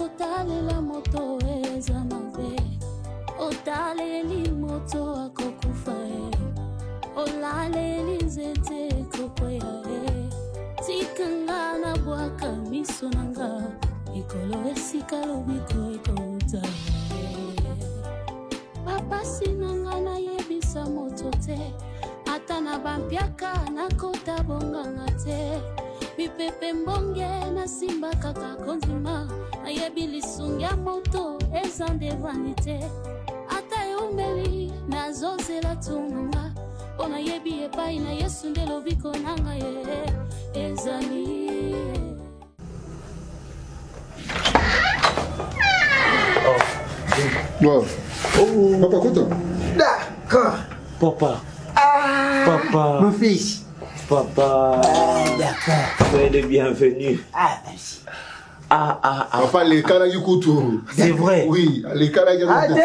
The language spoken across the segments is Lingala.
Otalela moto eza mabe, otaleli moto akokufa olaleli nzete kokwea tikanga na bwaka miso nanga ikolo esika lobiko ekouta papa sinanga na yebisa moto te ata na bampiaka na kota bonganga te mipepe mbonge na simba kaka konzima ayebi lisungi ya moto ezande vanite ata eumeli na zozela tunanga ona yebi epai na yesu nde lobiko nanga ye ezali Oh, papa, content. D'accord. Papa. Ah, Papa. mon fils. Papa. Ah, d'accord. Soyez le bienvenu. Ah, merci. Papa, les cas du couteau. C'est vrai. Oui, les cas du Ah, couteau.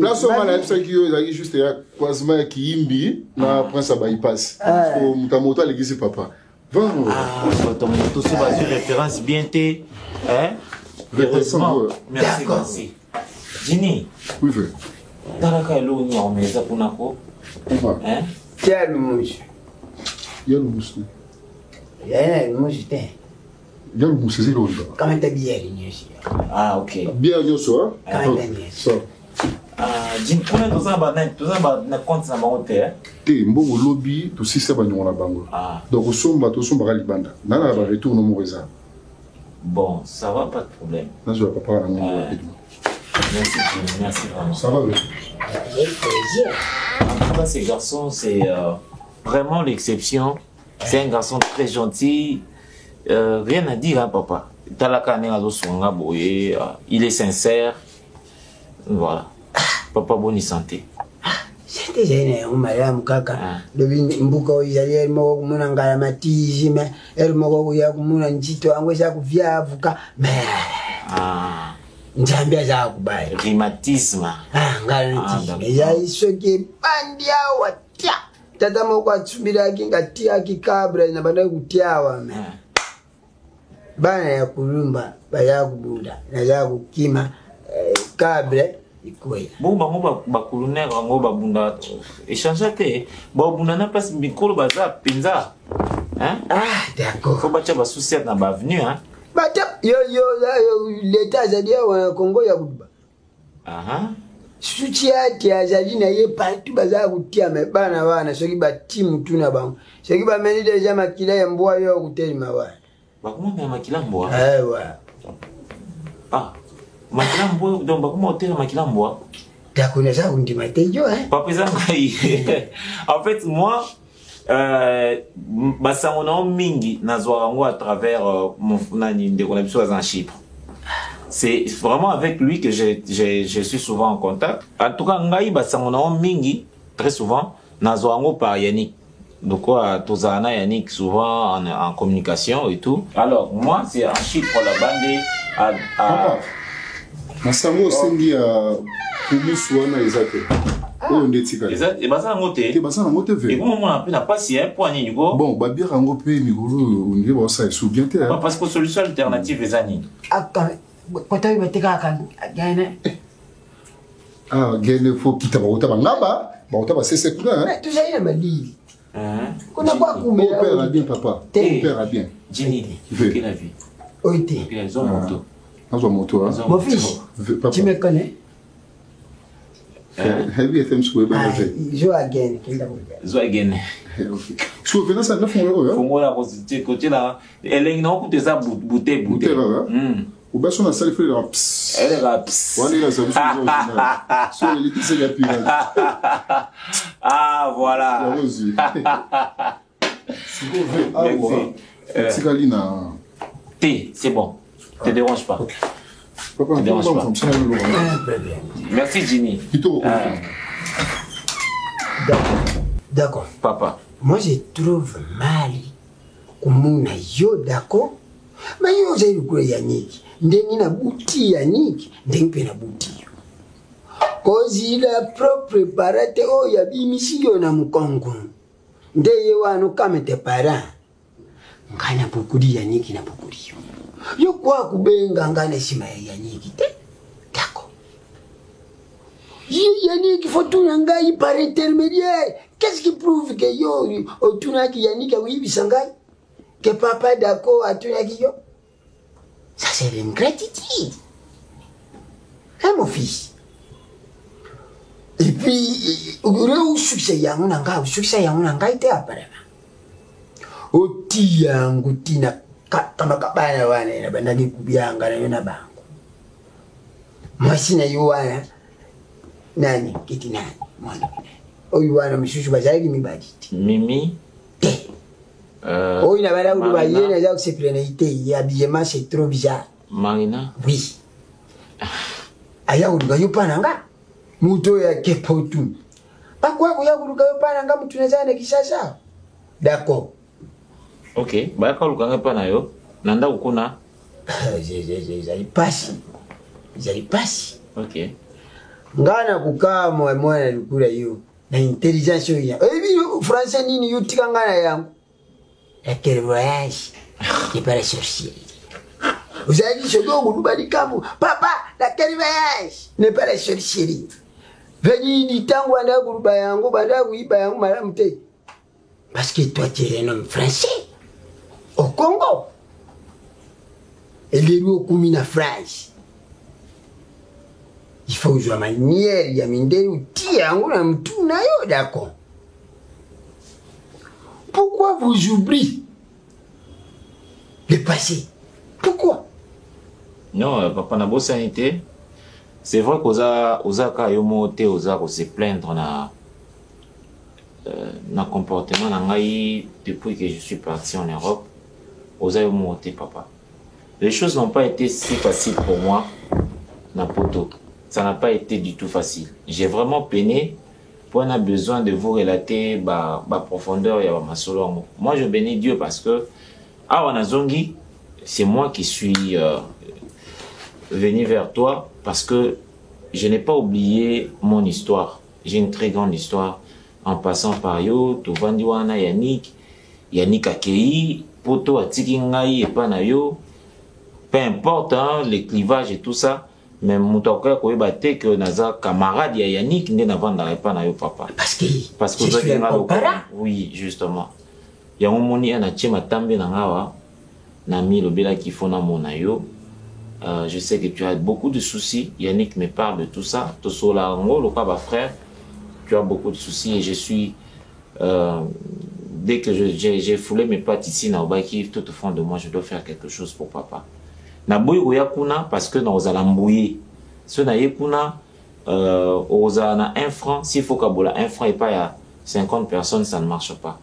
Place au malade, c'est qui est juste quasiment qui imbi, na prince à bypass. Ta moto à l'église, papa. Ah, ton moto, c'est basé référence bien té. Hein? Heureusement. Merci, merci. Jini. Oui, frère. Taraka elo ni omeza kunako. Hein? Tiens le mouche. Il y a le mousse. Il y a le mouche. Il y a le mousse, c'est l'autre. Comment t'as bien ici? Ah, ok. Bien, il y a ça. Comment t'as bien ça? Jini, kuna tozamba na compte na bango te. Te mbongo lobby to système banyo na bango. Donc somba to somba libanda. Nana ba retour no moreza. Bon, ça va, pas de problème. Là je vais papa na ngo rapidement. Merci, merci vraiment. Ça va. En tout cas, ces garçons, c'est vraiment l'exception. C'est un garçon très gentil. Rien à dire, hein, papa. Il est sincère. Voilà. Papa, bonne santé. C'était génial, on m'a dit, kaka. Le mbuko izali mo kumuna ngala matizi me, mo kuya kumuna njito angweza kuvia avuka me. Njambia za kubai. Rhumatisme. Ngala ntizi. Ya isoke bandia watia. Tata mo kwa tsubira kinga tia kikabra na banda kutiawa me. Bana ya kulumba, baya kubunda, na za kukima kabre. Bon, bakulunera ngo babunda échanger te babunda na place mikolo baza penza hein. Ah, d'accord. Faut bacha basusia na bavenu hein. Bata yo l'état zadia wa Congo ya kuba. Suchi ati azali na ye partout baza kutia me bana soki ba team tuna bango. Soki ba meni deja makila ya mbwa yo kutelima wa. Bakuma makila mbwa. Wa. Ah. Makilambo, donc comment tu as Makilambo? Tu as connu ça, on dit Matéjo, hein? Pas présent. En fait, moi, Bassangono Mingi, Nazorango à travers mon Funani de connexion en Chypre. C'est vraiment avec lui que je suis souvent en contact. En tout cas, Ngai Bassangono Mingi, très souvent, Nazorango par Yannick. Donc, quoi, Tozana Yannick, souvent en communication et tout. Alors, moi, c'est en Chypre, la bande à Masango sengi ya kumuswana ezate. Oyo ndetika. Ezate e basa ngote. Te basa ngote ve. Et comment on na pas si un point ni go. Bon, ba bia ngo pe migolo on ba ça sou bien te. Parce que solution alternative ezani. Aka kota bimeteka kan gane. Gane faut kita ba uta ngaba, ba uta ba sese kuna. Mais tu sais il m'a dit. Kuna kwa kumela. Mon père a bien papa. Mon père a bien. Jini, qui la vie. Oité. Ils ont moto. Dans moto hein. Mon fils, tu me connais? Heavy FM sou ba fait. Jo again, Zo again. Sou venant ça 9 euros hein. Fongo la positivité côté là. Elle est non coûte ça bouté. Ou ba son salle fait là. Elle est là. Wani la sabu sur les lits c'est la pire. Ah voilà. C'est bon. Merci. Tikalina. T, c'est bon. Te dérange pas. Papa, Ça dérange pas. Merci Ginny. D'accord. Papa. Moi, je trouve mal kumuna yo, d'accord? Mais yo, j'ai eu Yannick. Ndeni na bouti Yannick, ndeni na bouti yo. Cause il a propre parate o ya bimisi yo na mukongo. Ndeye wano kame te para. Ngana bukuri Yannick na bukuri yo. Yo kwa kubenga ngana shima ya Yannick te. D'accord. Yannick faut tout ngai par intermédiaire. Qu'est-ce qui prouve que yo otunaki Yannick a oui bisangai? Que papa d'accord a tunaki yo? Ça c'est une gratitude. Hein mon fils? Et puis, au succès yangunanga, au succès yangunanga ite aparema. Oti yangu tina kama kabana wana na bandani kubyanga na yona bangu. Mwasina yuwana nani kiti nani mwana. Oyu wana mishushu bazali mibaditi. Mimi. Te. Oyu na bala ulu bayena za kuseprenite ya bijema c'est trop bizarre. Marina. Oui. Aya uluga yupananga. Muto ya kepotu. Pakwa ya uluga yupananga mutu nezane kisasa. D'accord. Ok, bayaka uluga pana yo. Nanda ukuna. Zali pasi. Ok. Ngana kukaa mwana lukura yo. Na intelligence yo ya. Ebi français nini yutika ngana yangu. Quel voyage. Qui pas la sorcière. Vous avez dit ce que vous nous dites papa, la quel voyage n'est pas la sorcellerie. Veni dit tant qu'on a groupe bayango, bada oui bayango madame te. Parce que toi tu es un homme français au Congo. Et les lois comme une phrase. Il faut jouer manière, il y a mine ou tia on a tout na yo d'accord. Pourquoi vous oubliez le passé? Pourquoi? Non, papa na sanité. C'est vrai qu'osa ka yo moté osa ko se plaindre na comportement na ngai depuis que je suis parti en Europe. Osa yo moté papa. Les choses n'ont pas été si faciles pour moi na poto. Ça n'a pas été du tout facile. J'ai vraiment peiné pour on a besoin de vous relater ba profondeur ya ma solo. Moi je bénis Dieu parce que à Wanazongi, c'est moi qui suis venu vers toi parce que je n'ai pas oublié mon histoire. J'ai une très grande histoire en passant par yo, Tovandiwana, Yannick Akei, Poto Atiki Ngai et Panayo. Peu importe hein, les clivages et tout ça, mais Moutaka Koebate que Naza camarade ya Yannick n'est n'avant Panayo papa. Parce que je suis un opéra. Oui, justement. Il y a un moment où il y a un tchema tambe nangawa. Nami Lobela qui font na monayo. Je sais que tu as beaucoup de soucis. Yannick me parle de tout ça. Tosola Ngo, le papa frère, tu as beaucoup de soucis et je suis. Dès que j'ai foulé mes pattes ici, Naobaki, tout au fond de moi, je dois faire quelque chose pour papa. Naboui Oyakuna, parce que nous allons mbouiller. Ce Nayekuna, na 1 franc, s'il faut qu'abola 1 franc et pas à 50 personnes, ça ne marche pas.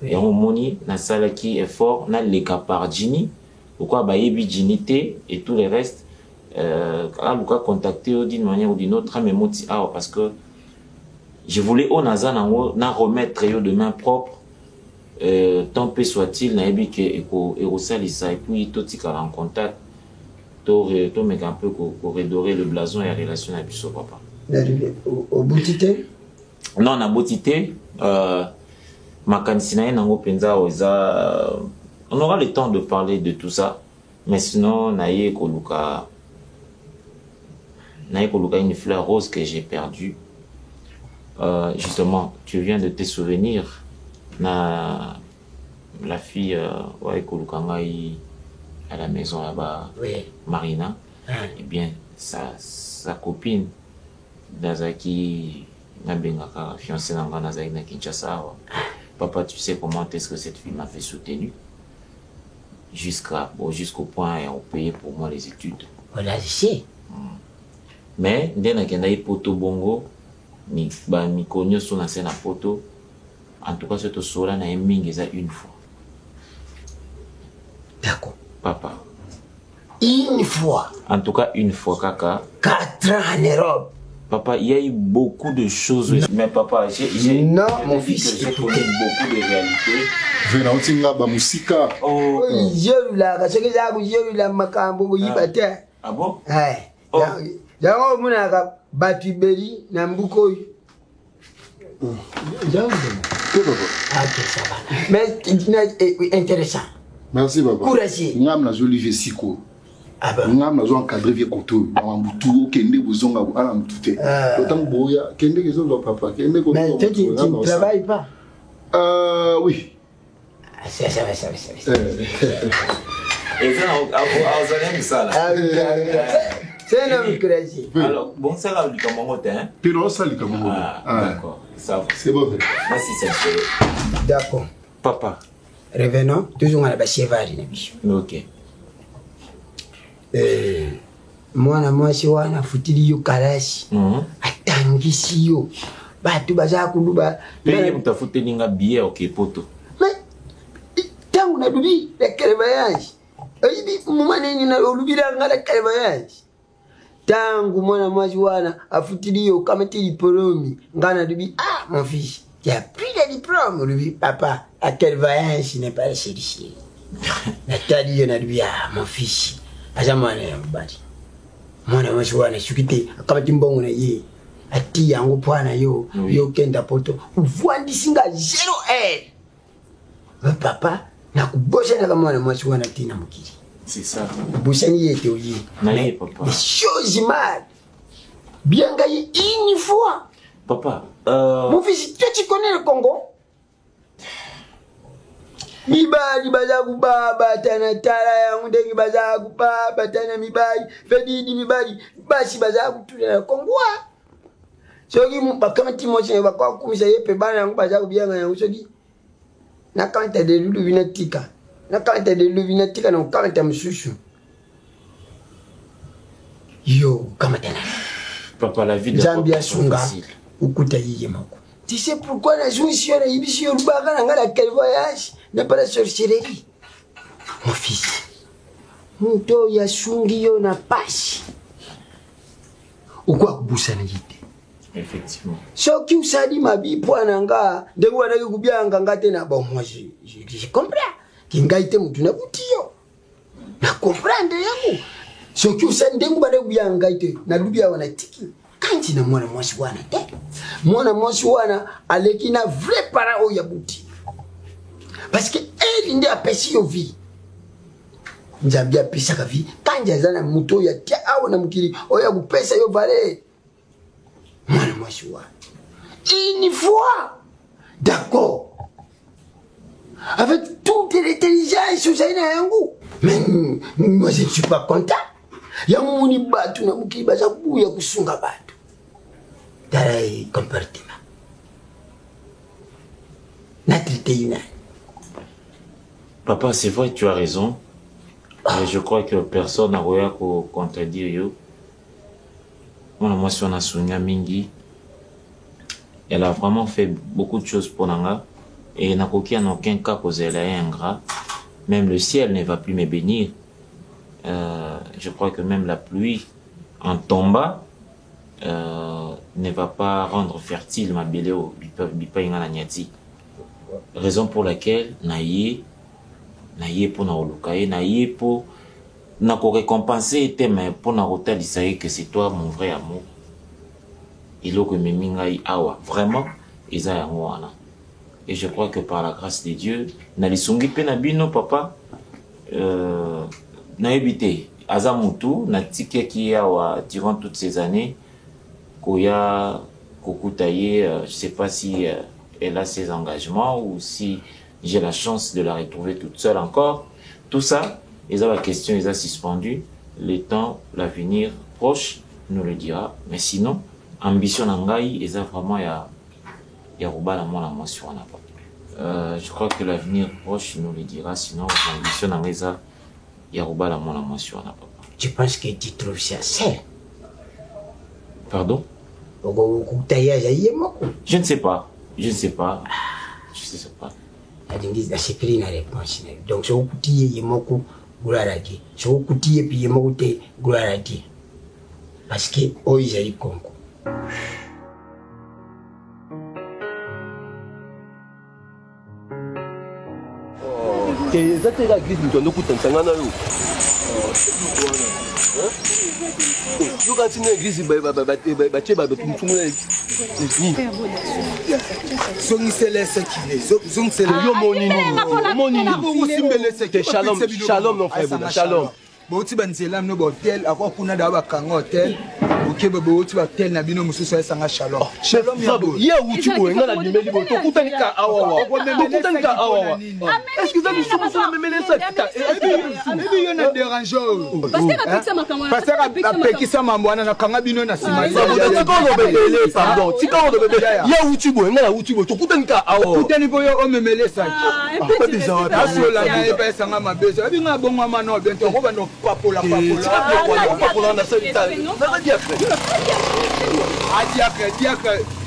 Et on moni na salle qui est fort na les par Ginny pourquoi ba yebi Ginité et tout le reste à Luka contacter d'une manière ou d'une autre mais moti parce que je voulais au naza na remettre yo de main propre tant peu soit-il na yebi que eko salisa et puis tout tika en contact to mec un peu pour redorer le blason et la relation avec son papa au boutité non na boutité on aura le temps de parler de tout ça, mais sinon, naye koluka une fleur rose que j'ai perdue. Justement, tu viens de te souvenir, la fille ouais, koluka ngai à la maison là-bas, oui. Marina, eh bien, sa copine, Nazaki, Nabengaka, fiancée dans Nazaki na Kinshasa. Papa, tu sais comment est-ce que cette fille m'a fait soutenir jusqu'au point où on payait pour moi les études. Voilà, je sais. Mais, dès que j'ai poto bongo, ni konyo son na scène à poto, en tout cas, cette sola n'a une fois. D'accord. Papa, Une fois. En tout cas, une fois, Kaka. 4 ans en Europe. Papa, il y a eu beaucoup de choses. Mais papa, non, mon fils, j'ai connu beaucoup de réalités. Vena otinga ba musika. Oh. Je la kaseke za ku je la makambo ko yibata. Ah bon? Eh. Oh. Yango muna ka batibeli na mbuko. Yango. Que papa? Ah, ça va. Mais c'est intéressant. Merci papa. Courageux. Ngam na Olivier Siko. Ah ben. Ngam na zo encadrer vie koto. Na mbutu kende bozonga ala mtute. Autant boya kende kezo lo papa. Kende ko. Mais tu ne travailles pas? Oui. Ça va. Et ça, on ça là. C'est un homme courageux. Alors, bon, ça là, du Cameroun, hein? Puis non, ça, le Cameroun. D'accord. Ça va. C'est bon. Merci, c'est d'accord. Papa. Revenons, toujours à la cheval. Ok. Moi, si on a foutu yo kalashi. Atangisi yo. Batu baza kuluba. Paye pour ta foutu ninga billet ok poto. Mais tangu na dubi la voyage. Oyibi mumane ni na olubira ngala voyage. Tangu mwana mwaji wana afutili yo kama tili poromi ngana dubi mon fils tu as pris le diplôme lui papa à quel voyage n'est pas chéri. Nathalie na dubi mon fils azamana ya mbali. Mwana mwaji wana shukite kama timbongo na ye ati yango pwana yo yo kenda poto vwandi singa 0 papa na kubosha na kama mwana mwaji wana tina mukiri. C'est ça. Boussani était au lit. Mais papa. Des choses mal. Bien gagné une fois. Papa. Mon fils, toi tu connais le Congo? Mibali bazaku baba tana tala ya ndengi bazaku baba tana mibali fedidi mibali basi bazaku tula na Congo. Soki bakama timoche bakwa kumisa yepe bana yangu bazaku bianga yangu soki. Na kanta de lulu vinatika. Na kanta de luvinatika na kanta msusu. Yo, kama tena. Papa, la vie de Zambia sunga ukuta yiye mako. Tu sais pourquoi la jouissio na ibisio rubaka na ngala quel voyage na pas la sorcellerie. Mon fils. Mto ya sungi yo na pasi. Ukwa kubusa na yite. Effectivement. Soki usadi mabi pwana nga ndego wana kubyanga ngate na bon moi je comprends. Kingaite mutu na kutiyo na comprendre yangu soki usandengu bade kuyangaite na lubia wana tiki kanti na mwana mwasi wana te mwana mwasi wana alekina vrai para o ya buti parce que elle ndi apesi yo vie njambia pesa ka vie kanja zana muto ya tia awo na mukiri o ya kupesa yo vale mwana mwasi wana une fois d'accord avec toute l'intelligence mais moi je ne suis pas content. Yamuni batu na mukiri baza kuya kusunga batu. Tarai comportement. Na traité une. Papa, c'est vrai, tu as raison. Mais je crois que personne n'a rien à contredire yo. Moi, si on a Sonia Mingi, elle a vraiment fait beaucoup de choses pour Nanga. Et Nakoki en aucun cas causé elle est ingrat. Même le ciel ne va plus me bénir. Je crois que même la pluie en tombant ne va pas rendre fertile ma béléo. Raison pour laquelle naïe pour na olukaye naïe pour na ko récompenser mais pour na rotel isaïe que c'est toi mon vrai amour. Il que me mingai awa vraiment isa yango wana. Et je crois que par la grâce de Dieu, na lisungi pe na bino papa, na ebité azamutu na tike ki awa durant toutes ces années, koya kokutaye, je sais pas si elle a ses engagements ou si j'ai la chance de la retrouver toute seule encore. Tout ça, ils ont la question, ils ont suspendu. Le temps, l'avenir proche nous le dira. Mais sinon, ambition nangai, ils ont vraiment je crois que l'avenir proche nous le dira, sinon l'ambition dans les a Yarouba la motion. Tu penses que tu trouves ça sérieux? Pardon? Je ne sais pas. Je ne sais pas. Je ne sais pas. C'est pris la réponse. Donc, si vous écoutez Yemoku, gloire à Dieu. Je vous coûte puis moi coûte gloire à Dieu. Parce que oh j'ai Congo. Que ça te la grise nous nous coûte un na yo. Yo quand tu n'église ba tcheba ba tumtumula ni. Zongi selese kile. Zongi selese Yo monini. Shalom non frère, shalom. Boti banzela no hotel akwa kuna da ba kanga hotel. Ok boti ba hotel na bino mususu esanga shalom. Shalom ya bo. Ye uti bo ngala dimeli bo to kutanika awawa. Kutanika awawa. Est-ce que vous allez sur me mêler ça? Ebi yo na dérangeau. Parce que apekisa mambo ana na kanga bino na sima. Pardon, tika on bébé. Ye uti bo ngala uti bo to kutanika awawa. Kutani bo yo o memele ça. Aso la na eba esanga mabezo. Ebi nga bongo mano bientôt ko ba no papola. Papola na salita. Diacre.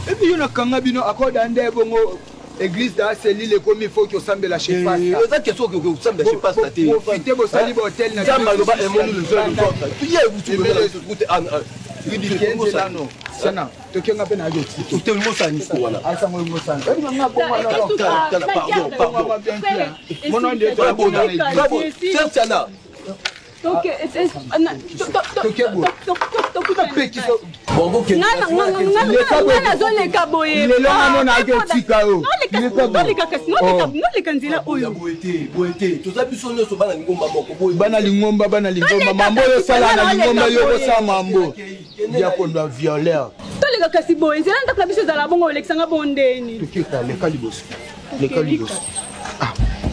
Et puis, il y a un bino accord d'Ande bongo église da Céline comme il faut que sambe la chez pas. Ça question que vous sambe chez pas ça. Profitez vos sali hôtel na. Jamba loba et mon le jeune quoi. Tu y es vous tu écoute an. Tu dis que ça non. Sana. To kenga pe na jo. Tu mo ça ni wala. Asa mo sana. Et nga bongo na pardon. Mon nom de toi bon dans l'église. C'est ça là. Donc,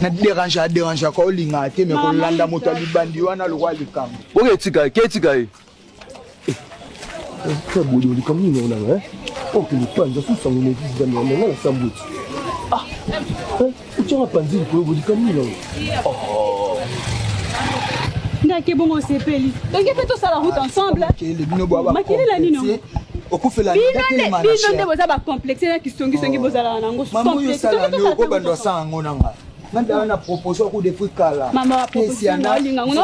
na dérange ko linga te me ko landa moto libandi wana lo likambo oke tika e ça bodo li comme ni on a on que le panza sous son église dans le moment ça bout tu as pas dit ko bodo comme ni oh ndake bongo sepeli donc il fait tout ça la route ensemble le bino boba makili la nino okufela bino nde boza ba complexe na kisongi bozala nango complexe to ko bando sango nanga nanda na proposition ko depuis kala mama proposition na linga ngona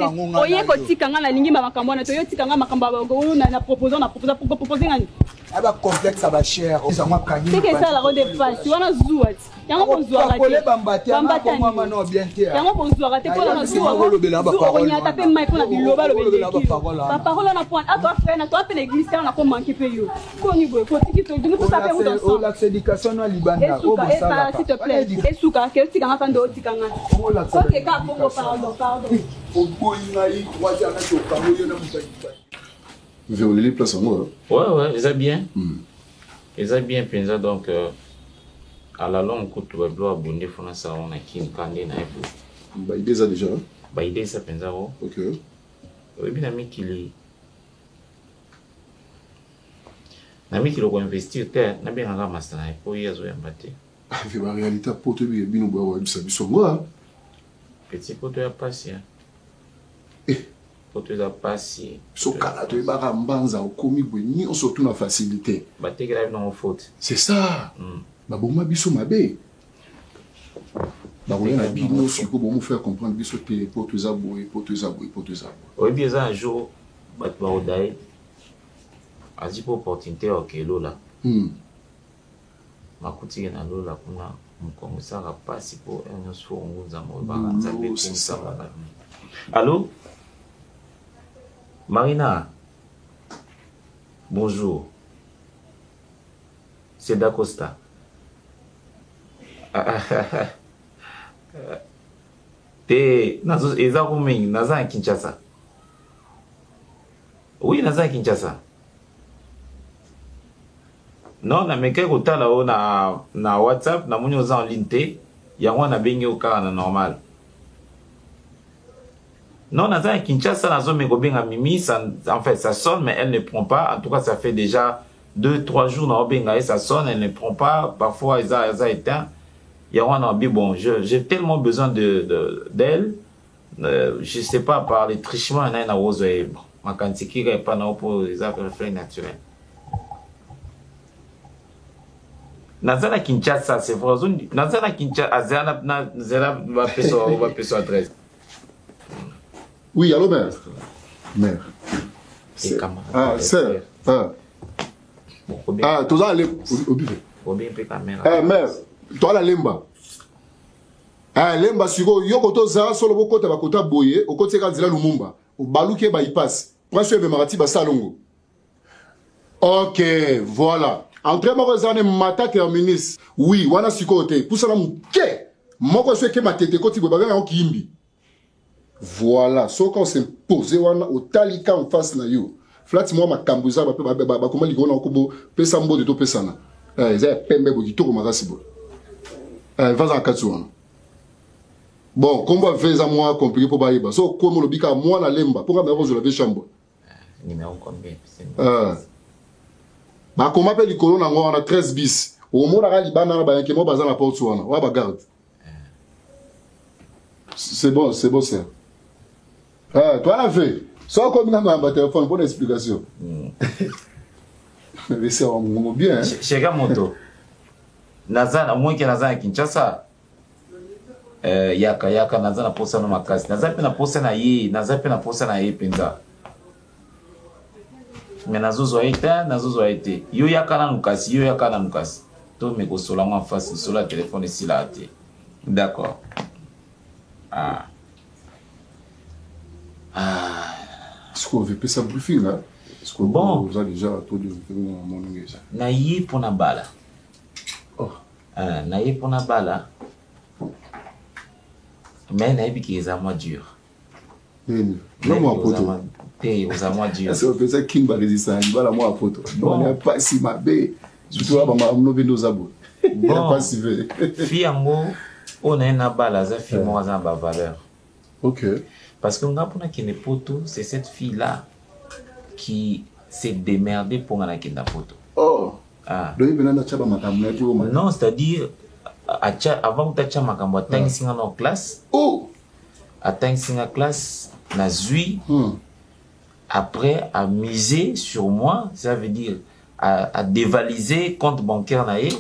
bongo oye ko tikanga na lingi makambo na to yo tikanga makambo ba na proposition pour proposer ngani aba complexe aba cher ça moi kanyi c'est que ça la rode passe wana zuat yango ko zuara te bambati ko mama no bien te yango ko zuara te ko na zuara ko nyata pe mai ko na biloba lo bele ba parole na point ato frère na to pe l'église na ko manquer pe yo ko ni boy ko tiki to donc ça fait autant ça l'accès éducation no libanda ko bo ça s'il te plaît esuka ke tikanga kando tikanga OK ka bongo pardon o boyinga yi croiser na to kango yo na mutaki vers les places en moi. Ouais, ils ont bien. Ils ont bien pensé donc à la longue, quand tu vas voir abonner, on a ça, on a qui une candé na époux. Bah il déjà déjà. Bah il ça pensé oh. OK. Oui bien ami qui li. Nami qui le investir terre, na bien nga master na époux hier zo yambate. Avec la réalité pour te bien bino boa bisa biso moi. Petit pote ya passer. Pour te la passer. So kala to ibaka mbanza okomi bwe ni on surtout na facilité. Ba te grave non faute. C'est ça. Ba boma biso mabe. Ba na bino siko bon faire comprendre biso te pour te zabouer. Oui bien un jour ba to odai. Azi pour opportunité OK lola. Makuti na lola kuna mkongo saka pasi pour un so ngunza mo ba nzabe pour ça. Allô? Marina, bonjour. C'est Dacosta. T'es naza roaming, naza à Kinshasa. Oui, naza à Kinshasa. Non, na meke kota là-haut na WhatsApp, na moni oza en ligne te, yango na bengi au cas normal. Non, Naza Kinshasa, Nazo Megobenga Mimi, en fait, ça sonne, mais elle ne prend pas. En tout cas, ça fait déjà 2-3 jours dans Obenga et ça sonne, elle ne prend pas. Parfois, elle a éteint. Il y a un ambi, bon, j'ai tellement besoin d'elle. Je ne sais pas, par les trichements, il y a un rose, ma quantité, il n'y a pas pour les affaires naturelles. Naza Kinshasa, c'est vrai. Naza Kinshasa, Zera va faire son adresse. Oui, allô, mère. Mère. Et camarade. Ah, sœur. Ah, tu as au buffet. Mère, tu as la lemba. Ah, lemba, siko, yo koto za, solo boko ta bakota boye, au côté de la Lumumba. Au balouke bypass. Prince de Marati Basalongo. Ok, voilà. Entre moi, je mata terminis. Oui, wana siko te. Pour ça, ke. Moko se ke matete koti bobaga na okimbi. Voilà, so quand c'est posé wana au talika en face na yo. Flat moi ma kambuza ba comment li gona okobo pesa mbo de to pesa na. Za pembe bo kitoko makasi bo. Va en katsu wana. Bon, comment faire moi compliqué pour baïba. So comme le bika moi na lemba pour nga je l'avais chambre. Numéro combien? Bah comment appelle likolo na ngona 13 bis. Au moins la libana na ba yanke mo baza na porte wana. Wa ba garde. C'est bon, c'est. Toi, la fait. Soit comme il a un téléphone pour l'explication. Mais c'est bien. Chez Moto, Nazan, à moins que Nazan à Kinshasa, Yaka, Nazan a posé dans ma casse. Nazan a posé na ye, Nazan a posé na ye, Penza. Mais Nazozo a été. Yo Yaka na Nukasi, yo Yaka na Nukasi. Tout me gosola en face, sur le téléphone ici là. D'accord. Est-ce qu'on veut ça briefing là? Est-ce qu'on vous a déjà tout de mon langage? Naïe pour na bala. Naïe pour na bala. Mais naïe qui est à moi dur. Non, moi poto. T'es aux amours dur. C'est on ça qui va résister. Il va la moi poto. On n'a pas si ma bé. Surtout là, maman, on a nos abos. Bon. Pas si vrai. Fille en mot. On a une balle, ça fait moins en bas valeur. Ok. Parce que Ngapuna Poto, c'est cette fille-là qui s'est démerdée pour Ngana Kenda Poto. Oh. Non, c'est-à-dire, avant que tu aies ma classe, en classe, à classe, na zui, après, à miser sur moi, ça veut dire, à dévaliser compte bancaire naé.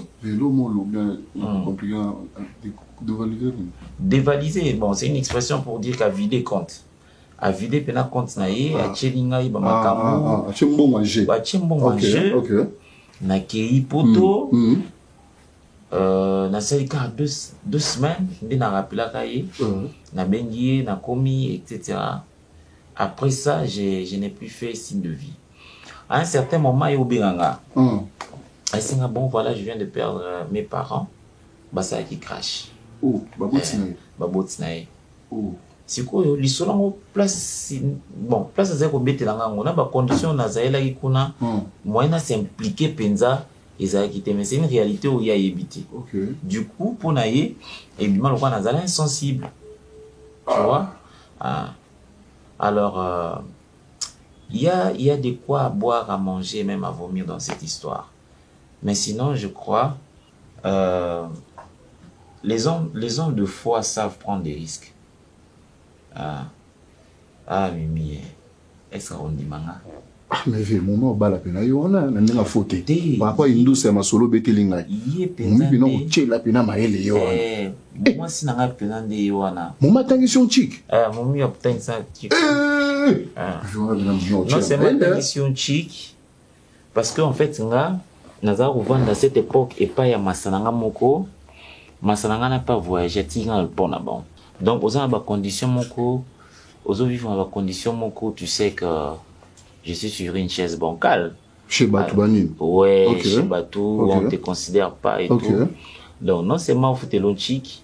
Dévaliser, bon, c'est une expression pour dire qu'à vider compte. À vider pena compte naé, à tchelinga iba makamu, à tchembo manger. À tchembo manger. Na kei poto. Na salika 2 semaines, ndi na rapela kaye, na bengié, na komi, etc. Après ça, je n'ai plus fait signe de vie. À un certain moment, il y a Obiranga. Bon, voilà, je viens de perdre mes parents. Bah, ça qui crache. Oh, Babotinae. Oh. C'est quoi, l'histoire place. Bon, place à zéro bête là, on a des conditions, on a des kuna. Moyen à s'impliquer, penza, et ça qui mais c'est une réalité où il y a évité. Du coup, pour naïe, et bien, on a des insensibles. Tu vois? Alors, il y a de quoi à boire, à manger, même à vomir dans cette histoire. Mais sinon, je crois, les hommes de foi savent prendre des risques. Mimi, est-ce qu'on dit manga? Mais vu moment au bas la peine, on a un faute. Par rapport à une douce et ma solo bételinga. Moi, si n'a pas peine de yoana. Mon matin, sur chic. Mon mieux obtient ça chic. Non, c'est ma question chic. Parce qu'en fait, Nazar vend à cette époque et pas à Masananga Moko. Masananga n'a pas voyagé, Tinga le pont là-bas. Donc, aux conditions Moko, aux vivre dans la condition Moko, tu sais que je suis sur une chaise bancale. Chez Batou Banin. Ouais, chez Batou, on ne te considère pas et tout. Donc, non seulement vous êtes long chic,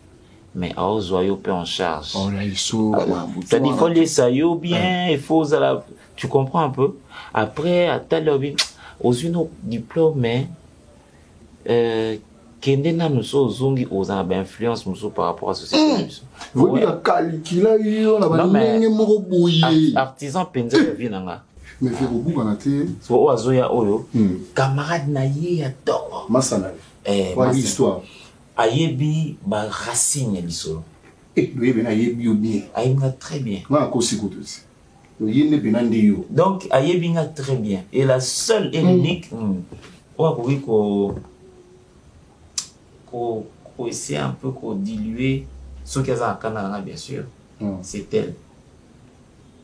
mais à Ozoyo peut en charge. Oh là, il saut. T'as dit, il faut les saillots bien, il faut la. Tu comprends un peu? Après, à ta lobby, aux une diplôme, mais. Kendena nous sommes zongi aux influence nous par rapport à ce système. Vous dire Kalikila, on a pas artisan penza vinanga. Mais fait au bout on a été. So ozoya oyo. Camarade naïe ya toro. Masana. Quoi l'histoire? Ayebi ba racine lisolo. Le yebe na yebi bien. Ayebi très bien. Na kosi kotosi. Le yene benande yo. Donc ayebi très bien. Et la seule et l'unique qu'on essaie un peu de diluer ce qu'elle a à Canada, bien sûr. C'est elle.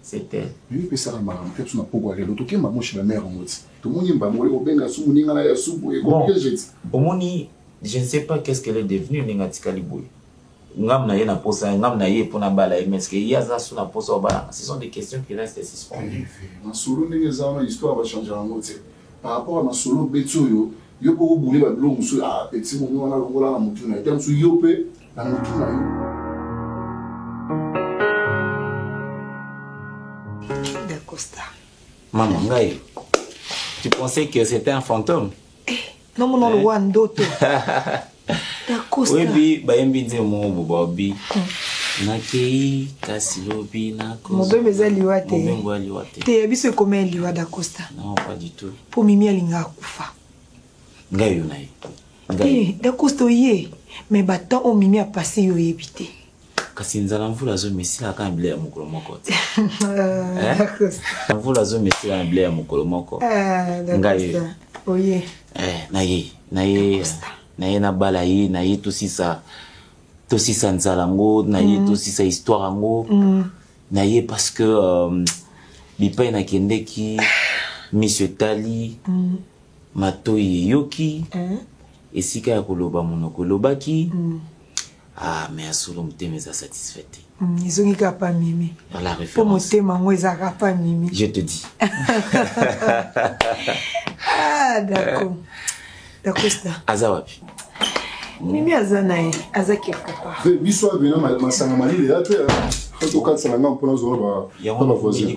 C'était. Oui, puis ça, ma femme, tu n'as pas boire l'autre qui m'a mangé la mère en mode. Tout le monde y va mourir au benga sous mon ingala ya sous et Bon, comme j'ai au moni, je ne sais pas qu'est-ce qu'elle est devenue, Ningatika Liboui. Ngam na ye na posa, ngam na ye pour na bala, mais est-ce qu'il y a ça sous la posa au bala? Ce sont des questions qui restent suspendues. Ma solo n'est pas l'histoire va changer en mode. Par rapport à ma solo Betsoyo, yo pour bouler ba blongo sous ah petit mon na longola na mutu na tem sous yope na mutu na yo. D'Acosta. Maman, Ngaï, tu pensais que c'était un fantôme? Non, mon nom est Wandoto. D'Acosta. Oui, oui, bah, il me dit mon bobi. Nakei, Kasilobi, Nako. Mon bébé est liwate. Mon bébé est liwate. T'es habitué comment il liwa d'Acosta? Non, pas du tout. Pour Mimi Alinga Kufa. Ngaï, Yonaï. D'Acosta, oui. Mais bâton, on Mimi a passé, yo évité. Kasi nzala mvula zo mesila ka mbele ya mokolo moko te. D'Acosta. Mvula zo mesila na mbele ya mokolo moko. D'Acosta. Oui. Na ye na bala ye, na ye tosisa nzala ngo, na ye tosisa histoire ngo. Na ye parce que bipai na kendeki Monsieur Tali matoi yoki esika ya koloba monoko lobaki. Ah, mais à solo mteme za satisfait. Ils ont qu'à pas Mimi. La référence. Pour motema moi ils a pas Mimi. Je te dis. Ah, d'accord. D'Acosta. Azawapi. Mimi azanae, aza quelque part. L'histoire vient ma sangamali les après. Quand on casse la langue pour nous voir ba voisin.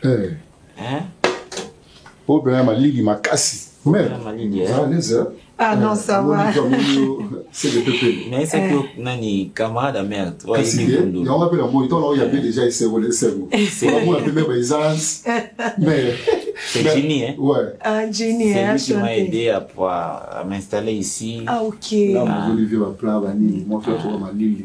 Hein? Oh ben ma lili ma kasi. Mais ah non, ça va. C'est le pépé. Mais c'est que nani camarade à merde. Ouais, il on appelle moi, il y avait déjà essayé de cerveau. C'est la première présence. Mais c'est Jenny hein. Ouais. Ah Jenny hein. C'est lui qui m'a aidé à m'installer ici. Ah OK. Là Olivier va plat vanille, moi faire toi ma lili.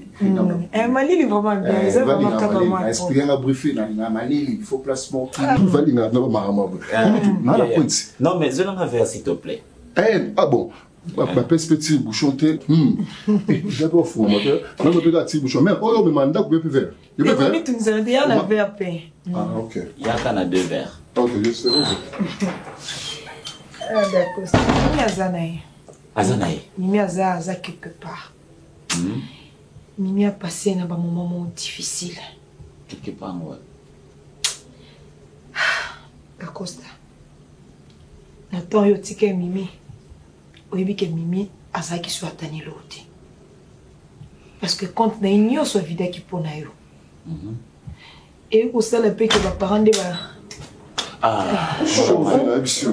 Ma lili vraiment bien, c'est vraiment capable. Esprit na briefer na ma lili, il faut placement. Vanille na ma la pointe. Non mais je n'en avais s'il te plaît. Ah bon. Ma perspective bouchon d'abord fou moteur non mais peut-être bouchon mais oh mais mandat vous pouvez faire tu nous as dit à la verre ah OK il y a qu'un à 2 verres OK je sais ah d'accord Mimi azanae Mimi aza quelque part Mimi a passé un moment difficile quelque part ouais D'Acosta Nathan yo tike Mimi oyebi ke Mimi azaki so atani lote parce que quand na inyo so vida ki pona yo et ko sala pe ke ba parents de ba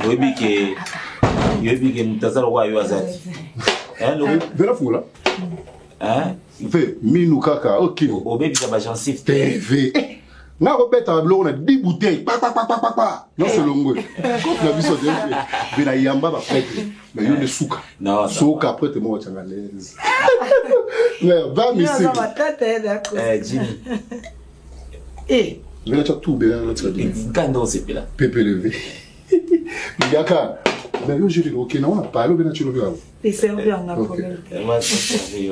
oyebi ke mutazalo wa yo azati lo vera fula fait minu kaka OK obebi ka ba gencive TV na robeta blo na 10 bouteilles pa non c'est longo quand la biso de bena yamba ba prêtre mais yo de souka non souka après te mo tchangalaise mais va ici Jimmy mais là tout bien là tu dis quand on c'est là pépé levé yaka mais yo je dis OK non on a pas le bien tu le vois et c'est bien on a problème moi c'est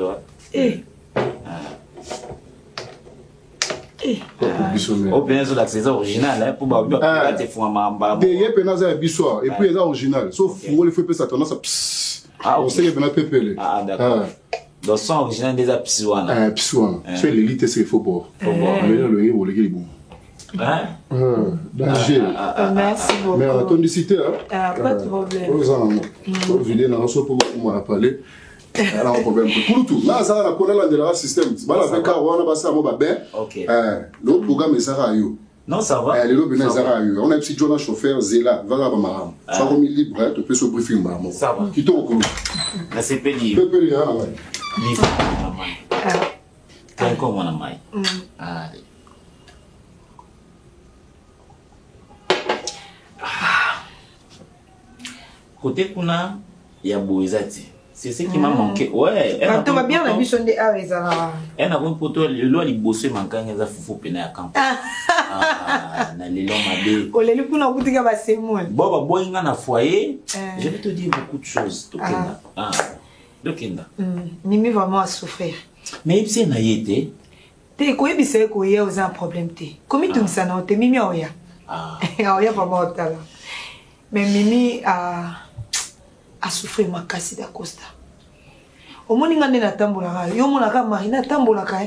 au bien sur la saison originale pour bah là tu fous mamba des penaza bisoir et puis les original sauf pour le fait ça tendance à on sait que ben pépé ah d'accord dans son original des apsuana c'est l'élite c'est faux pour le héros le bon danger merci beaucoup mais à ton cité pas de problème pour vider dans ce pour moi parler alors un problème pour tout là ça la connaît la système bala avec on a passé à moi ben OK le programme ça ra yo non ça va le ben ça ra yo on a un petit journal chauffeur zela va ba maram ça comme libre tu peux se briefing ba moi ça va qui to ko la CPD pépé ah ouais livre quand comme on a mai allez côté kuna ya boezati c'est ce qui m'a manqué ouais elle va bien la biche de Arizona elle a un poteau le lo li bosser mankanga za fufu pena ya camp na lelo mabe o leli kuna kutika ba semon boba boinga na foyer je vais te dire beaucoup de choses Dokenda Mimi vraiment à souffrir mais c'est na yete te koyebisa koya oza un problème te komi tungisa na te mimi oya oya vraiment otala mais mimi a souffrir makasi da Costa omoni nga nde natambolaka yo monaka mari natambolaka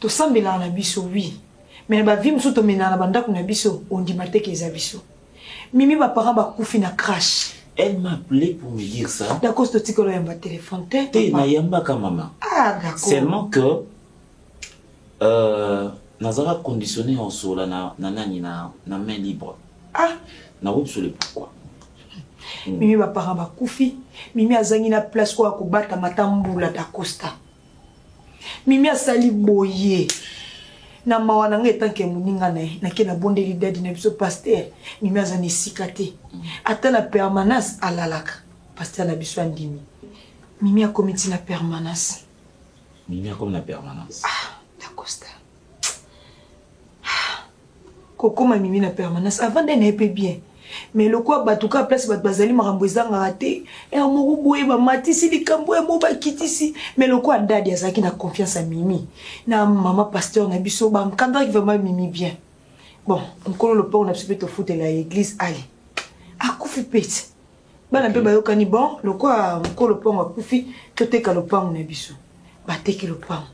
tosambelaka na biso oui mais bavi mosusu tomenaka na bandako na biso ondima te ke eza biso mimi baparent bakufi na crash. Elle m'a appelé pour me dire ça. D'accord, c'est que l'on a un téléphone. T'es na ka maman. Ah d'accord. Seulement que nazara conditionné en sola na main libre. Ah. Na route sur le pourquoi. Mimi ba parents ba kufi, mimi azangi na place ko akobata matambula da Costa. Mimi asali boye. Na mawana ngeta ke muninga na ke na bondeli dadi na biso pasteur mimi azani sikate ata na permanence alalaka pasteur na biso andimi mimi a comité na permanence da Costa kokoma mimi na permanence avant de na peu bien mais le quoi batuka place bat bazali makambo ezanga raté et mo boye ba matisi likambo e mo ba kitisi mais le quoi dadi azaki na confiance à mimi na maman pasteur na biso ba mkanda qui vraiment mimi bien bon on le pont on a subé to foot la église ali akufi pete bana pe ba yokani bon le quoi on le pont akufi toteka le pont na biso ba teke le pont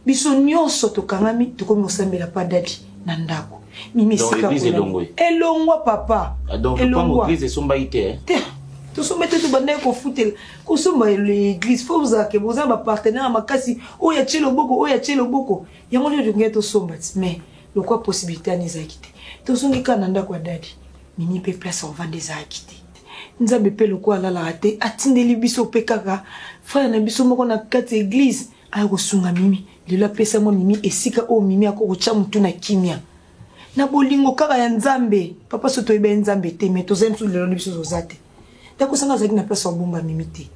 biso nyonso to kangami to komi osambela pa dadi na ndako mimi sika elongwa papa donc pas l'église somba ité tout somba tout bande ko futel ko somba l'église faut vous que vous avez partenaire makasi o ya chelo boko yango le ngeto somba mais le quoi possibilité anezakité to songi kana ndako ya dadi mimi pe place on va des akité nzambe pe le quoi la raté atindeli biso pe kaka frère na biso moko na kati église ay ko sunga mimi lelo pesa mo mimi esika o mimi akoko cha mutu na kimia na bolingo kaka ya nzambe papa soto ebe nzambe te mais tozem su lelo biso zozate tako sanga zaki na place obumba mimi te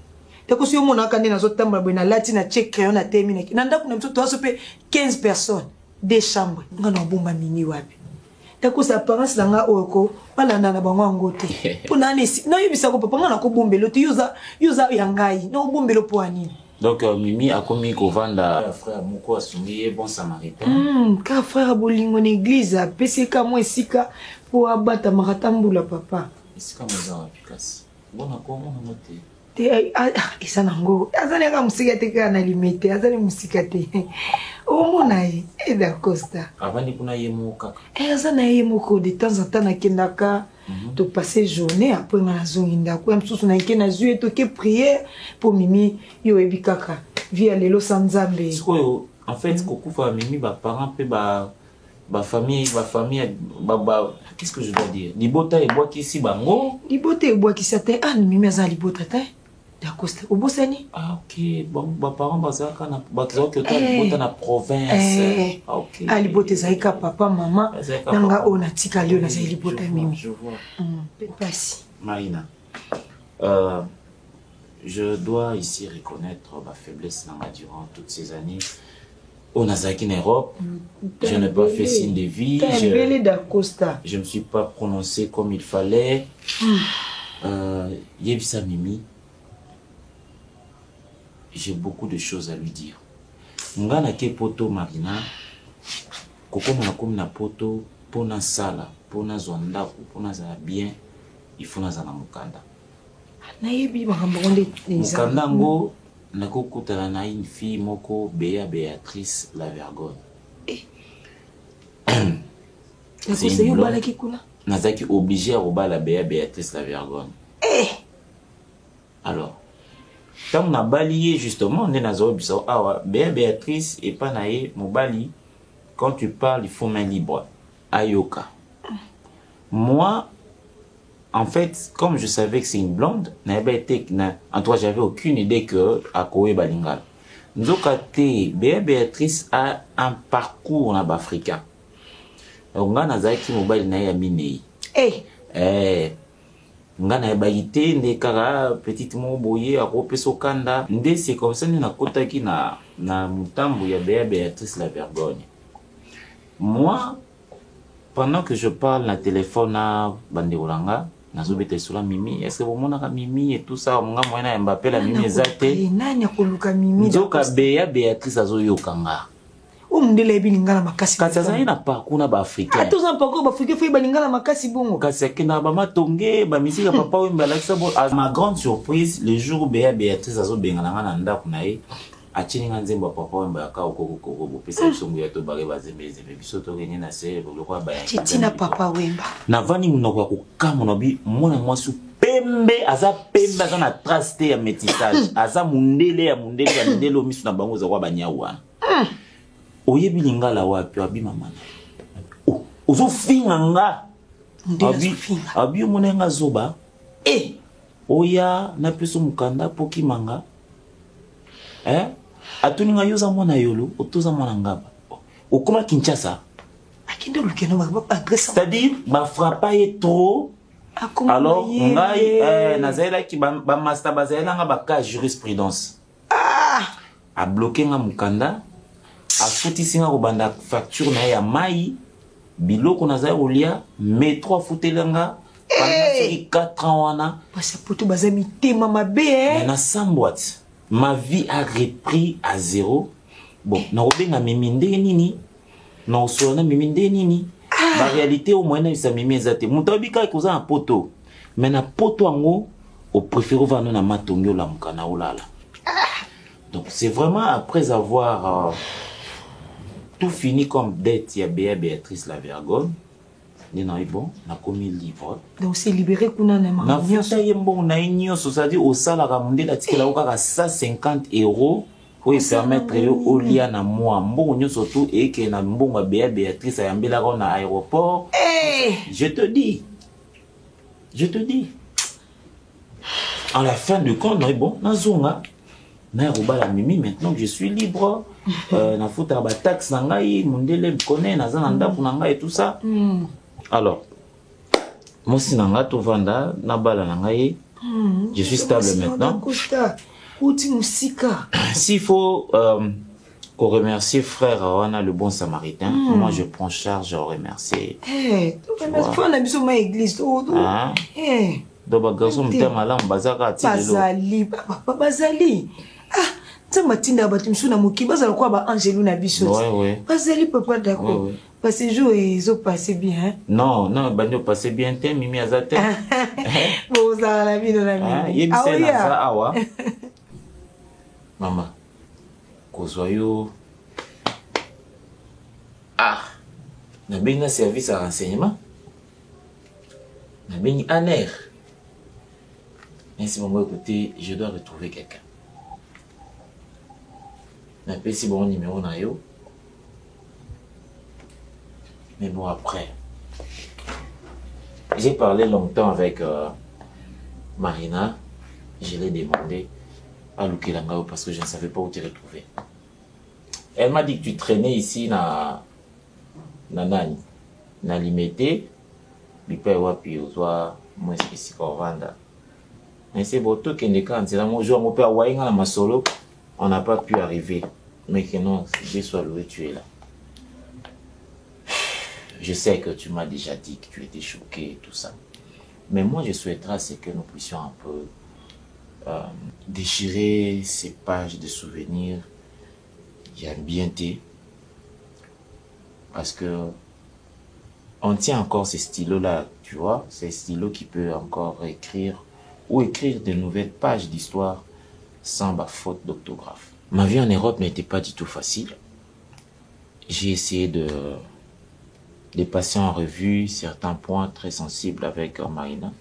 tako si yo mona kande na zotamba boy na lati na check crayon na termine na ndako na biso to asope 15 personnes deux chambres ngana obumba mimi wapi tako sa parents nanga oko balanda na bango ngote pona nesi na yebisa ko papa ngana ko bombelo te yuza yangai na bombelo po anini. Donc Mimi a commis qu'au vanda frère Moko a soumis bon samaritain. Ka frère bolingo l'église a PCK moi sika pour abattre maratambula papa. Sika moza application. Bona ko mona moté. Te isa nango. Azali ka musika te kana limite, azali musika te. O mona e da Costa. Avani kuna yemo kaka. Azana yemo ko de temps en temps na kendaka. To passer journée après na zonginda ko msusu na nkena zué to ke prière pour mimi yo ebikaka via lelo sanzambe siko en fait kokufa mimi ba parents pe ba famille qu'est-ce que je dois dire libota e bois kisi bango libota e bois kisi te mimi azali libota te d'accord obosani ok bon ba parents bazaka na bazoka to libota na province ok libota zaika papa maman nanga ona tika leo na za libota mimi je vois Merci. Marina, je dois ici reconnaître ma faiblesse durant toutes ces années. Au Nazaki en Europe, je n'ai pas fait signe de vie. Je ne me suis pas prononcé comme il fallait. Yebisa Mimi, j'ai beaucoup de choses à lui dire. Ngana ke poto Marina, koko mona comme na poto pona sala. Pona zonda pona za bien il faut na zana mukanda na yebi makambo mukanda ngo nakokutana na une fille moko Béatrice la Vergogne c'est une bala ki kuna nazaki obligé à robala Béatrice la Vergogne alors tant na balié justement on est nazo biso awa Béatrice et pas naé mobali quand tu parles il faut main libre ayoka. Moi, en fait, comme je savais que c'est une blonde, en toi, j'avais aucune idée que à Koé Balingal. Nzokate, Béatrice a un parcours en africain. On a nazaki mobile na ya minei. Ngana baité ndekara petite mo boye a ropeso kanda ndé c'est comme ça na kotaki na mutambo ya Béatrice la Vergogne. Moi pendant que je parle na téléphone à Bandeolanga, nazobete sula Mimi, est-ce que vous monaka Mimi et tout ça, monga moyena Mbappé la Mimi ezate. Nani akoluka Mimi. Nzoka Béatrice azoyokanga. o mundele ebi lingala makasi kasi azali na parcours na baafricain atoza na parcours baafricain fo yeba lingala makasi bongo kasi akenda bamatonge bamisiki ya papa oyo mbalakisa bo ma grande surprise le jour Béa Béatrice azobengana nga na ndako na ye atininga nzembo ya papa oyo mbayaka okokokoko bopesa biso nguya tobake bazembezembe biso tokende na se lokola bayatina papa wemba navandi monoko ya kokamona bi mwana mwasi pembe aza pembe aza na trace te ya métissage aza mundele ya mundele o miso na bango eza kwa banyau wana oyebi lingala wapi abima mana ozofinga nga abi omona nga zoba oya napeso mokanda po kimanga atuninga yo oza mwana yolo otoza mwana ngaba okoma Kinshasa c'est-à-dire bafrappa ye trop alors ngai nazalelaki bamaster bazalelanga baka jurisprudence abloke nga mokanda afutisi nga kobanda facture na ye ya mai biloko nazali kolia metro afutelanga pendant 4 ans wana pasapoto baza mitema mabe na sambwati ma vie a repris à zéro bon nakobenga mimi ndenge nini nakosola mimi ndenge nini la réalité au moins ça mimi ezate moto abika koza na poto mais na poto yango au préféré vano na matongo la mukana olala donc c'est vraiment après avoir tout fini comme dette ya Béatrice la Vergonne ni na bon na commis libre donc c'est libéré kuna na na futa yembo na inyoso ça dit au sala ka mundela tikela okaka 150 € pour permettre au lia na moi mbongo nyonso tout et que na mbongo ya Béatrice ayambela ko na aéroport je te dis à la fin du compte bon na zonga na robala mimi maintenant que je suis libre na futa ba taxe na ngai mundele connaît na za na ndako na ngai et tout ça alors moi si na nga to vanda na bala na ngai je suis stable maintenant s'il faut qu'on remercie frère Wana le bon samaritain moi je prends charge à remercier on a besoin de l'église donc ba garçon m'était malade bazaka bazali ça matinda batimsu na moki bazala kwa ba angelu na biso bazali papa d'accord parce que jour ils ont passé bien non bandi passé bien te mimi azate bon ça la vie de la vie awa mama kozoyo na benga service à renseignement na bengi aner ainsi bon écoutez je dois retrouver quelqu'un na pesi bon numéro na yo mais bon après j'ai parlé longtemps avec Marina, je l'ai demandé à Lukelangao parce que je ne savais pas où te retrouver. Elle m'a dit que tu traînais ici na nani na limité bipa wapi ozwa moi ici Corvanda. Mais c'est beau tout qu'en décan c'est là mon jour mon père wainga na masolo on n'a pas pu arriver mais que non Dieu soit loué tu es là. Je sais que tu m'as déjà dit que tu étais choqué et tout ça. Mais moi, je souhaiterais que nous puissions un peu déchirer ces pages de souvenirs. Il y a bien été. Parce que on tient encore ces stylos-là, tu vois. Ces stylos qui peuvent encore écrire ou écrire de nouvelles pages d'histoire sans faute d'orthographe. Ma vie en Europe n'était pas du tout facile. J'ai essayé de passer en revue certains points très sensibles avec Marina.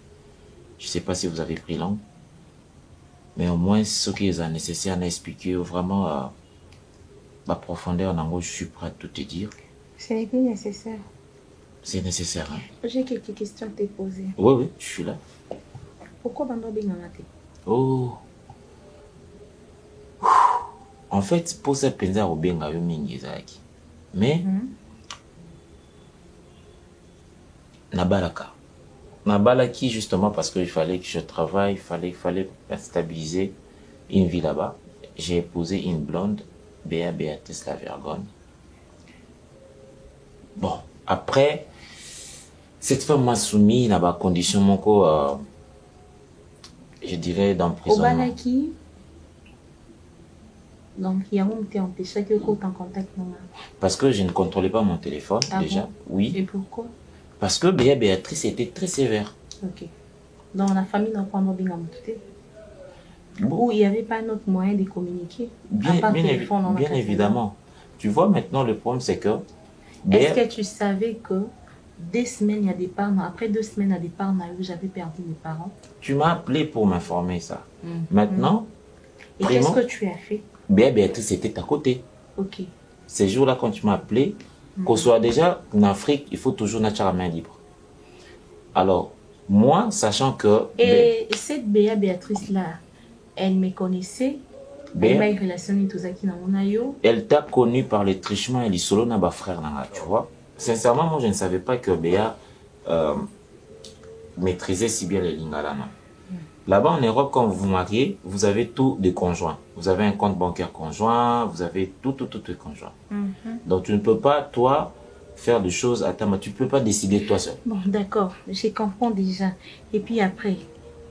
Je ne sais pas si vous avez pris langue, mais au moins ce qui est nécessaire à expliquer vraiment la profondeur en gros, je suis prêt à tout te dire. Ce n'est plus nécessaire. C'est nécessaire, hein? J'ai quelques questions à te poser. Oui, je suis là. Pourquoi Bando Bingangate? Oh. En fait, pour cette penza au Benga Yomingizaki. Mais Nabalaki justement parce qu'il fallait que je travaille, il fallait stabiliser une vie là-bas. J'ai épousé une blonde, Béatrice la Vergonne. Bon, après, cette femme m'a soumis à ma condition, mon co, je dirais d'emprisonnement. Obanaki Donc, il y a un moment où tu es empêché que tu es en contact. Parce que je ne contrôlais pas mon téléphone, déjà. Bon? Oui. Et pourquoi? Parce que Béatrice était très sévère. Ok. Dans la famille, on prend bien où il n'y avait pas un autre moyen de communiquer. Bien évidemment. Tu vois, maintenant, le problème, c'est que... Est-ce que tu savais que 2 semaines, il y a des parents, après 2 semaines, il y a des parents où j'avais perdu mes parents? Tu m'as appelé pour m'informer ça. Maintenant... Et qu'est-ce que tu as fait? Béatrice était à côté. Ok. Ces jours-là, quand tu m'as appelé, qu'on soit déjà en Afrique, il faut toujours naître à la main libre. Alors, moi, sachant que... Et cette Béatrice-là, elle me connaissait? Elle m'a eu relation avec tout ça qui n'a pas eu. Elle t'a connu par les trichements et les solos n'a pas frère, tu vois. Sincèrement, moi, je ne savais pas que Béa maîtrisait si bien les lingala. Là-bas en Europe, quand vous vous mariez, vous avez tout des conjoints. Vous avez un compte bancaire conjoint, vous avez tout conjoint. Donc tu ne peux pas, toi, faire des choses à ta main. Tu ne peux pas décider toi seul. Bon, d'accord, je comprends déjà. Et puis après,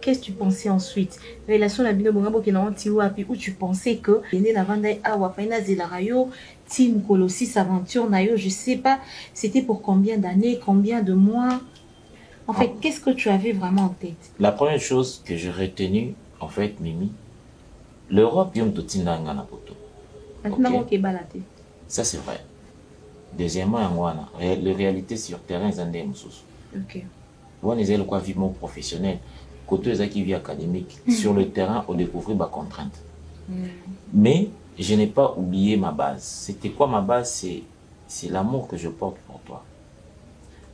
qu'est-ce que tu pensais ensuite? Relation la bino bonga boke na wanti wapi où tu pensais que ene la vanda awa paina zelarayo team Colossus aventure na yo, je sais pas, c'était pour combien d'années, combien de mois? En fait, qu'est-ce que tu avais vraiment en tête? La première chose que j'ai retenue, en fait, Mimi, l'Europe, yom totinda ngana poto. Ça, c'est vrai. Deuxièmement, la réalité sur terrain, c'est un moussous. Ok. Vous avez le quoi vivement professionnel. Côté qui vit académique, sur le terrain, on découvre ma contrainte. Mais je n'ai pas oublié ma base. C'était quoi ma base? C'est l'amour que je porte pour toi.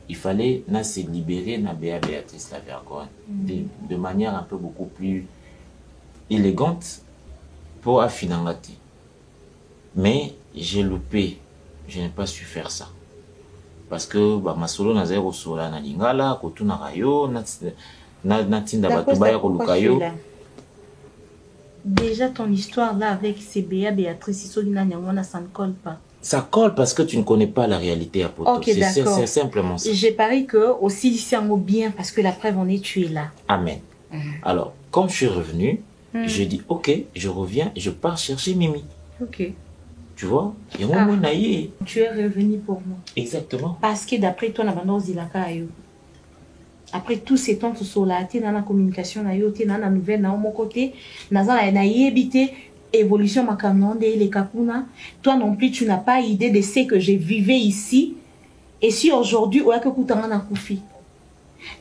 Il fallait se libérer de Béatrice la vergogne de manière un peu beaucoup plus élégante pour affinangati. Mais j'ai loupé, je n'ai pas su faire ça. Parce que ma solo na zero sola na lingala, kotuna rayo, na tinda batubaya kolukayo. Déjà ton histoire là avec ces Béatrice, ça ne colle pas. Ça colle parce que tu ne connais pas la réalité à Poto. Okay, c'est simplement ça. J'ai parié que aussi c'est un mot bien parce que la preuve en est tu es là. Amen. Alors, comme je suis revenu, je dis ok, je reviens, je pars chercher Mimi. Ok. Tu vois? Et moi, tu es revenu pour moi. Exactement. Parce que d'après toi, après tous ces temps sur la la communication, na la nouvelle, na mon côté, na habité. Évolution makamnonde les kapuna, toi non plus tu n'as pas idée de ce que je vivais ici et si aujourd'hui on a que kutanga koufi.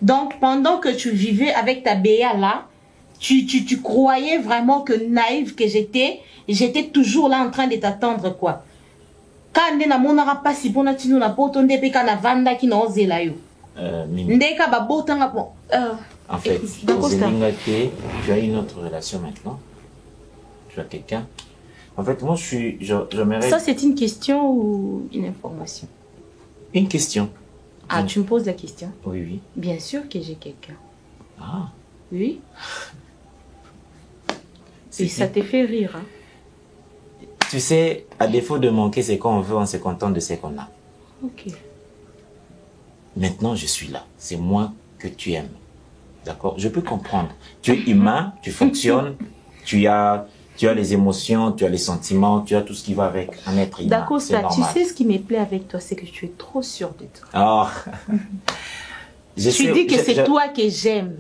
Donc pendant que tu vivais avec ta Béa là, tu croyais vraiment que naïve que j'étais toujours là en train de t'attendre quoi. Quand na monara pas si bona tinu na potonde pe kana vanda ki no zela yo. Ndeka ba botanga bon. En fait, tu as une autre relation maintenant. Tu as quelqu'un. En fait, moi, j'aimerais... Ça, c'est une question ou une information? Une question. Ah, tu me poses la question? Oui, oui. Bien sûr que j'ai quelqu'un. Ah. Oui. Et ça te fait rire, hein? Tu sais, à défaut de manquer ce qu'on veut, on se contente de ce qu'on a. Ok. Maintenant, je suis là. C'est moi que tu aimes. D'accord? Je peux comprendre. Tu es humain, tu fonctionnes, tu as les émotions, tu as les sentiments, tu as tout ce qui va avec un être humain. D'accord, tu sais ce qui me plaît avec toi, c'est que tu es trop sûr de toi. Oh. Tu dis que c'est toi que j'aime.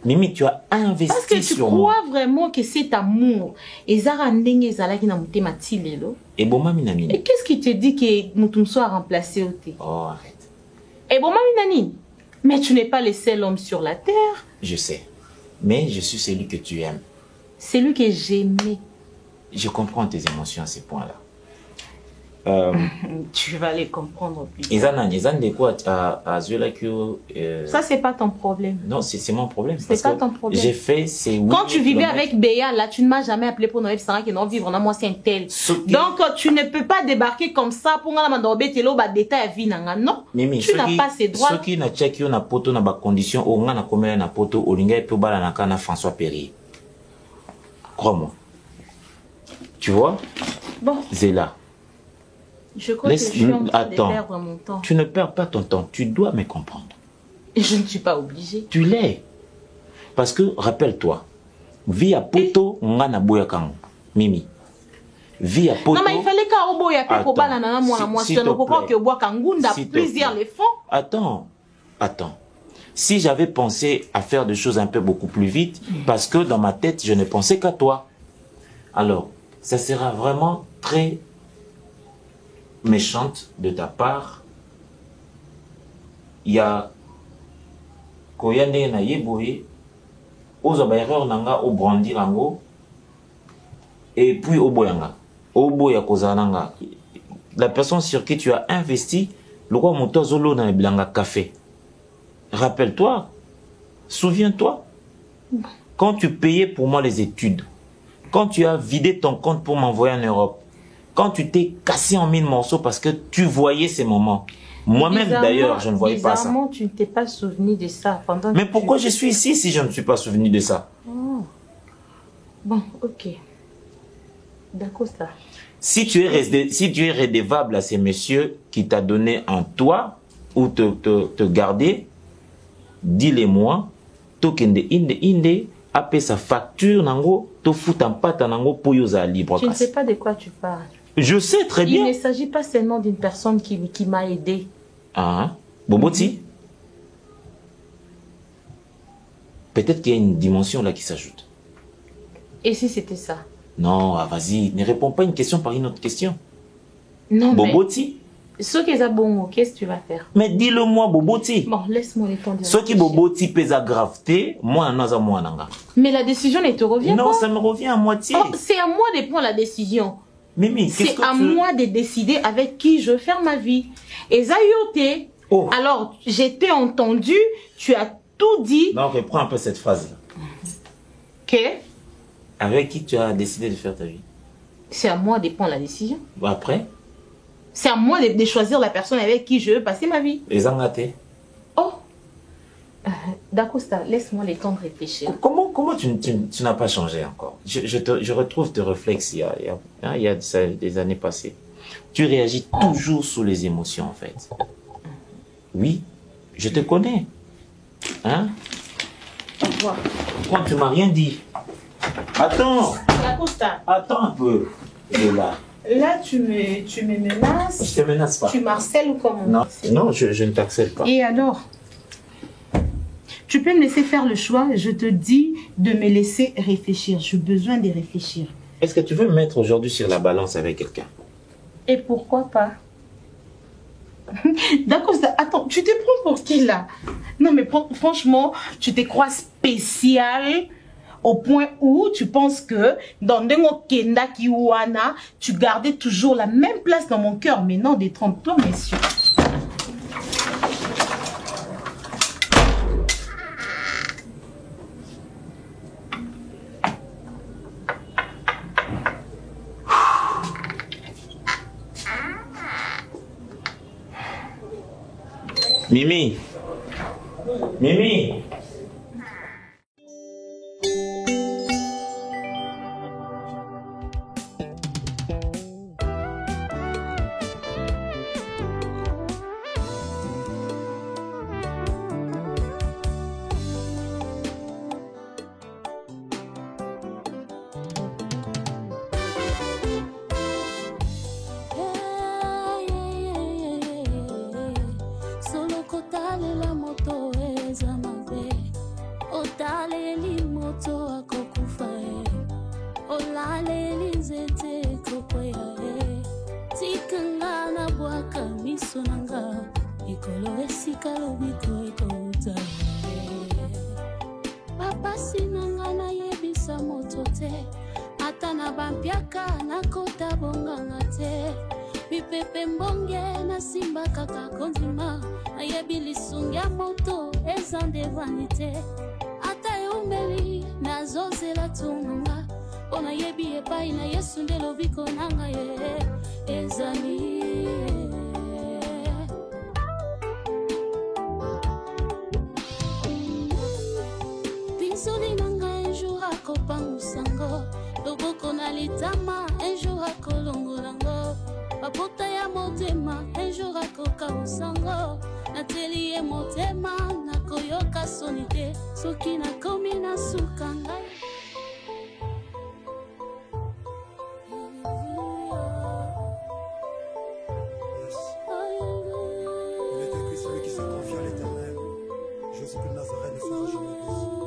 Mimi, tu as investi sur moi. Parce que tu crois vraiment que cet amour, et qu'est-ce qui te dit que Moutoumso a remplacé Oté? Oh, arrête. Et bon, Mamie, mais tu n'es pas le seul homme sur la terre. Je sais. Mais je suis celui que tu aimes. Celui que j'aimais. Je comprends tes émotions à ce point-là. Tu vas les comprendre plus tard. Ça, c'est pas ton problème. Non, c'est mon problème. C'est pas ton problème. J'ai fait ces... Quand tu vivais avec Béa, là, tu ne m'as jamais appelé pour Noël Sarah qui non vivre. Moi, c'est un tel. Donc, tu ne peux pas débarquer comme ça pour nga mandorbe telo ba détail vie nanga. Non. Mimi, tu n'as pas ces droits. Ceux qui na check yo na poto na ba condition o nga na komela na poto olinga pe bala na kana François Perrier. Crois-moi. Tu vois? Bon. Zéla. Je crois que je suis en train de perdre mon temps. Tu ne perds pas ton temps. Tu dois me comprendre. Et je ne suis pas obligée. Tu l'es. Parce que, rappelle-toi, via poto, on a Mimi. Vie à poto. Non, mais il fallait qu'un robot y a pas pour banana moi je ne comprends que bois kangunda plusieurs les fonds. Attends. Si j'avais pensé à faire des choses un peu beaucoup plus vite, parce que dans ma tête, je ne pensais qu'à toi. Alors, ça sera vraiment très méchante de ta part. Il y a Koyane na yeboye, aux erreurs nanga au brandi lango, et puis au boyanga, au boya kozananga. La personne sur qui tu as investi, le roi motozolo na bilanga café. Rappelle-toi, souviens-toi, quand tu payais pour moi les études, quand tu as vidé ton compte pour m'envoyer en Europe, quand tu t'es cassé en 1000 morceaux parce que tu voyais ces moments. Moi-même d'ailleurs, je ne voyais pas ça. Bizarrement, tu ne t'es pas souvenu de ça pendant. Mais pourquoi je suis ici si je ne suis pas souvenu de ça? Oh. Bon, ok. D'accord, ça. Si tu es redevable à ces messieurs qui t'a donné un toit ou te garder, dis-les-moi, tokende inde après sa facture nango to fout en pâte nango pour yosa libre. Je ne sais pas de quoi tu parles. Je sais très bien. Il ne s'agit pas seulement d'une personne qui m'a aidé. Ah, Boboti. Peut-être qu'il y a une dimension là qui s'ajoute. Et si c'était ça? Non, vas-y, ne réponds pas une question par une autre question. Non, Boboti. Ce qui est bon, qu'est-ce que tu vas faire? Mais dis-le-moi, Boboti. Bon, laisse-moi les temps de ce qui Boboti pèse gravité, moi, non, moi, nanga. Mais la décision ne te revient pas. Non, ça me revient à moitié. Oh, c'est à moi de prendre la décision. Mimi, c'est à moi de décider avec qui je veux faire ma vie. Et Zayote, alors, j'étais entendu, tu as tout dit. Non, reprends un peu cette phrase-là. Que? Avec qui tu as décidé de faire ta vie? C'est à moi de prendre la décision. Bon, après? C'est à moi de choisir la personne avec qui je veux passer ma vie. Les engatés. Oh. D'Acosta, laisse-moi le temps de réfléchir. Comment tu n'as pas changé encore? Je retrouve tes réflexes il y a des années passées. Tu réagis toujours sous les émotions, en fait. Oui, je te connais. Hein? Au revoir. Pourquoi tu m'as rien dit? Attends. D'Acosta. Attends un peu. De là. Là, tu me menaces. Je te menace pas. Tu m'harcèles ou comment? Non, je ne t'harcèle pas. Et alors? Tu peux me laisser faire le choix. Je te dis de me laisser réfléchir. J'ai besoin de réfléchir. Est-ce que tu veux me mettre aujourd'hui sur la balance avec quelqu'un? Et pourquoi pas? D'accord, attends, tu te prends pour qui là? Non mais franchement, tu te crois spécial au point où tu penses que dans Dengo Kenda Kiwana, tu gardais toujours la même place dans mon cœur. Mais non, détrompe-toi, messieurs. Mimi. Mimi. Soki okanisaka journaliste